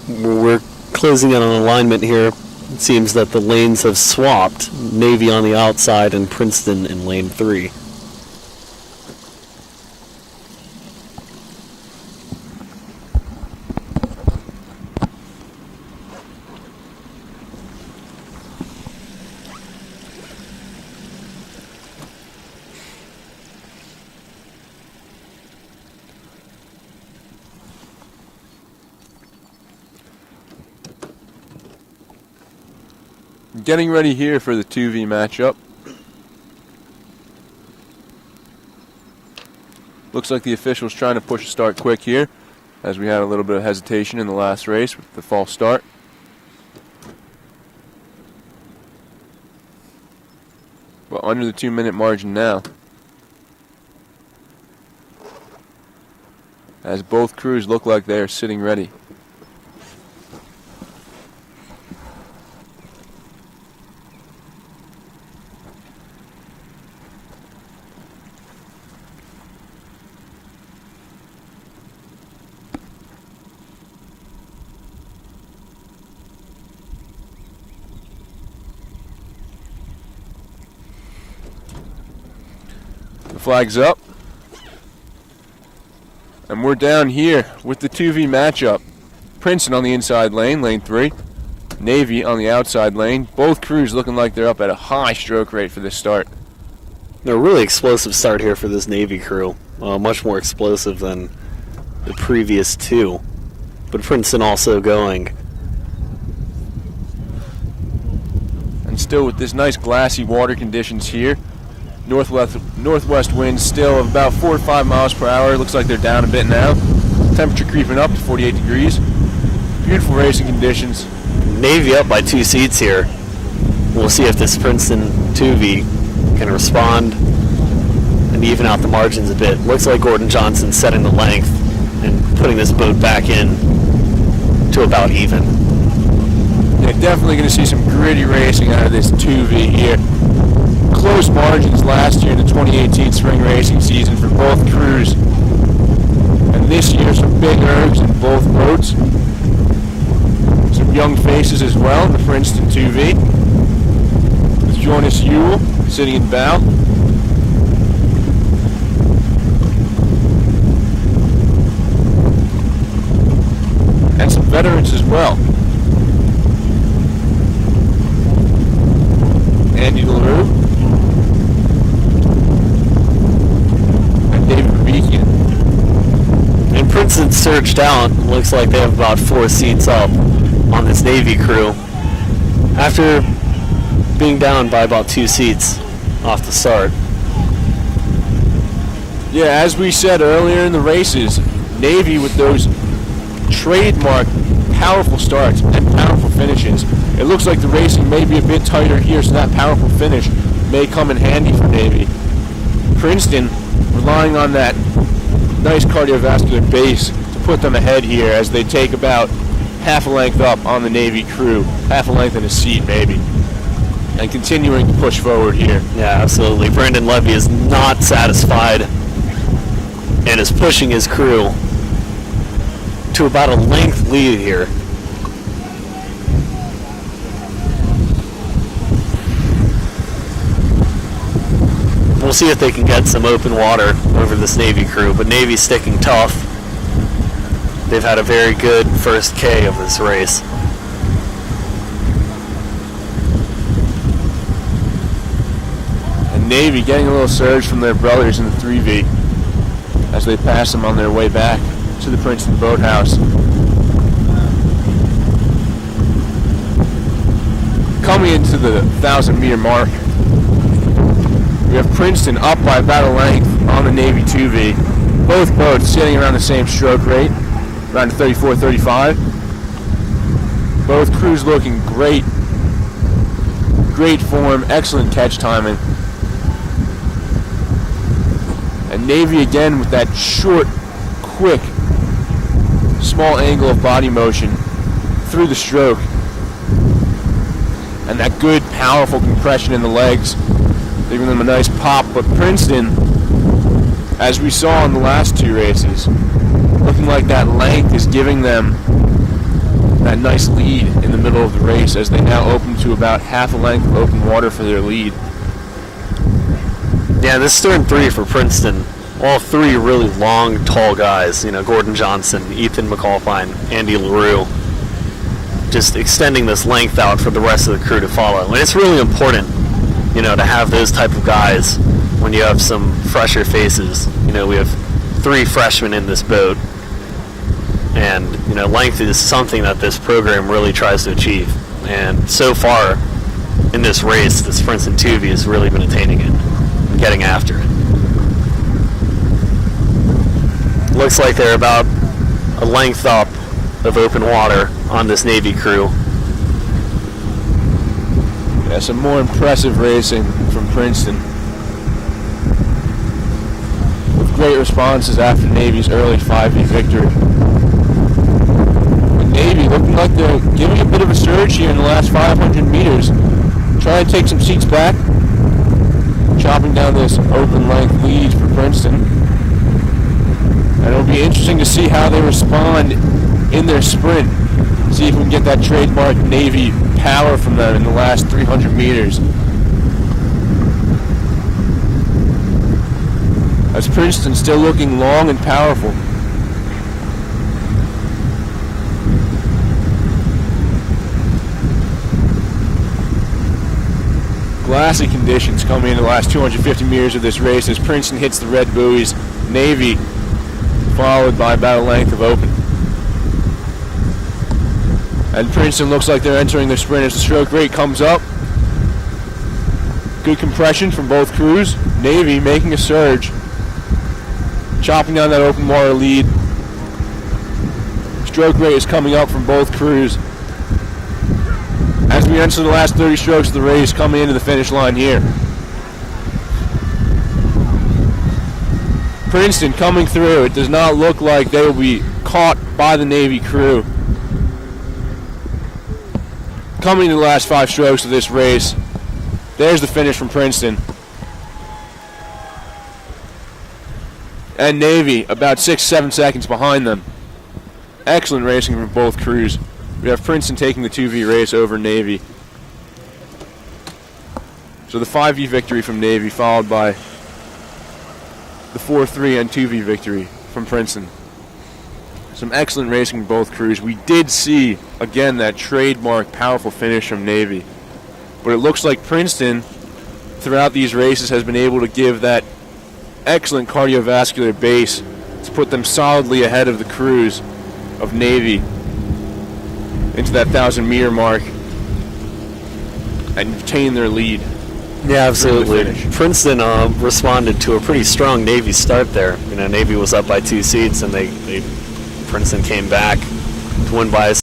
We're closing in on alignment here. It seems that the lanes have swapped. Navy on the outside and Princeton in lane 3. Getting ready here for the 2V matchup. Looks like the officials trying to push a start quick here, as we had a little bit of hesitation in the last race with the false start. But under the 2-minute margin now, as both crews look like they are sitting ready. Flags up, and we're down here with the 2V matchup. Princeton on the inside lane, lane 3. Navy on the outside lane. Both crews looking like they're up at a high stroke rate for this start. A really explosive start here for this Navy crew. Much more explosive than the previous two. But Princeton also going. And still with this nice glassy water conditions here. Northwest winds still of about 4 to 5 miles per hour. Looks like they're down a bit now. Temperature creeping up to 48 degrees. Beautiful racing conditions. Navy up by 2 seats here. We'll see if this Princeton 2V can respond and even out the margins a bit. Looks like Gordon Johnson setting the length and putting this boat back in to about even. Yeah, definitely going to see some gritty racing out of this 2V here. Close margins last year in the 2018 spring racing season for both crews. And this year, some big ergs in both boats. Some young faces as well in the Princeton 2V. With Jonas Ewell sitting in bow. And some veterans as well. Andy LaRue. And Princeton surged out. Looks like they have about 4 seats up on this Navy crew after being down by about 2 seats off the start. Yeah, as we said earlier in the races, Navy with those trademark powerful starts and powerful finishes. It looks like the racing may be a bit tighter here, so that powerful finish may come in handy for Navy. Princeton relying on that nice cardiovascular base to put them ahead here as they take about half a length up on the Navy crew, half a length in a seat maybe, and continuing to push forward here. Yeah, absolutely. Brandon Levy is not satisfied and is pushing his crew to about a length lead here. We'll see if they can get some open water over this Navy crew, but Navy's sticking tough. They've had a very good first K of this race. And Navy getting a little surge from their brothers in the 3V as they pass them on their way back to the Princeton Boathouse. Coming into the 1,000-meter mark, we have Princeton up by about a length on the Navy 2V. Both boats sitting around the same stroke rate, around 34-35. Both crews looking great. Great form, excellent catch timing. And Navy again with that short, quick, small angle of body motion through the stroke. And that good, powerful compression in the legs, giving them a nice pop. But Princeton, as we saw in the last 2 races, looking like that length is giving them that nice lead in the middle of the race as they now open to about half a length of open water for their lead. Yeah, this is turn 3 for Princeton. All 3 really long, tall guys. You know, Gordon Johnson, Ethan McAlpine, Andy LaRue. Just extending this length out for the rest of the crew to follow. And it's really important, you know, to have those type of guys when you have some fresher faces. You know, we have 3 freshmen in this boat. And, you know, length is something that this program really tries to achieve. And so far in this race, this Princeton 2V has really been attaining it and getting after it. Looks like they're about a length up of open water on this Navy crew. Yeah, some more impressive racing from Princeton, with great responses after Navy's early 5V victory. And Navy looking like they're giving a bit of a surge here in the last 500 meters, trying to take some seats back, chopping down this open length lead for Princeton. And it'll be interesting to see how they respond in their sprint. See if we can get that trademark Navy power from them in the last 300 meters. As Princeton still looking long and powerful. Glassy conditions coming in the last 250 meters of this race as Princeton hits the red buoys. Navy followed by about a length of open. And Princeton looks like they're entering their sprint as the stroke rate comes up. Good compression from both crews. Navy making a surge, chopping down that open water lead. Stroke rate is coming up from both crews as we enter the last 30 strokes of the race, coming into the finish line here. Princeton coming through. It does not look like they will be caught by the Navy crew. Coming to the last 5 strokes of this race. There's the finish from Princeton. And Navy about 6-7 seconds behind them. Excellent racing from both crews. We have Princeton taking the 2V race over Navy. So the 5V victory from Navy followed by the 4-3 and 2V victory from Princeton. Some excellent racing from both crews. We did see, again, that trademark powerful finish from Navy. But it looks like Princeton, throughout these races, has been able to give that excellent cardiovascular base to put them solidly ahead of the crews of Navy into that 1,000-meter mark and retain their lead. Yeah, absolutely. Princeton responded to a pretty strong Navy start there. You know, Navy was up by 2 seats, and Princeton came back to win by a